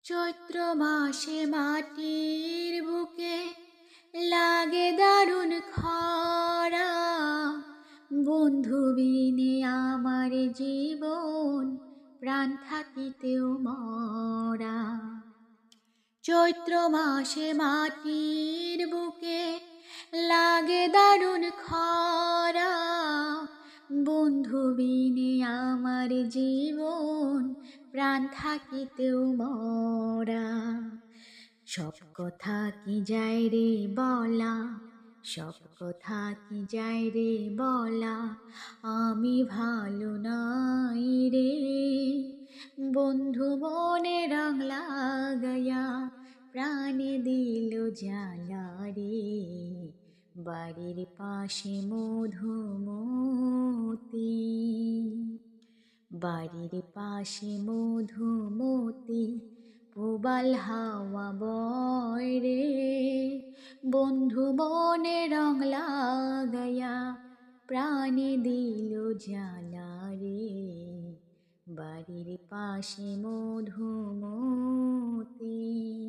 চৈত্র মাসে মাটির বুকে লাগে দারুণ খরা। বন্ধু বিনে আমার জীবন, প্রাণ থাকিতেও মরা। চৈত্র মাসে মাটির বুকে লাগে দারুণ খরা। বন্ধু বিনে আমার জীবন, প্রাণ থাকিতেও মরা। সব কথা কি যায় রে বলা, সব কথা কি যায় রে বলা, আমি ভালো নাই রে। বন্ধু মনে রং লাগায়া প্রাণে দিল জ্বালা রে। বাড়ির পাশে মধুমতি, বাড়ির পাশে মধুমতি, প্রবাল হাওয়া বয় রে। বন্ধু মনে রং লাগায়া প্রাণে দিল জ্বালা রে। বাড়ির পাশে মধুমতি।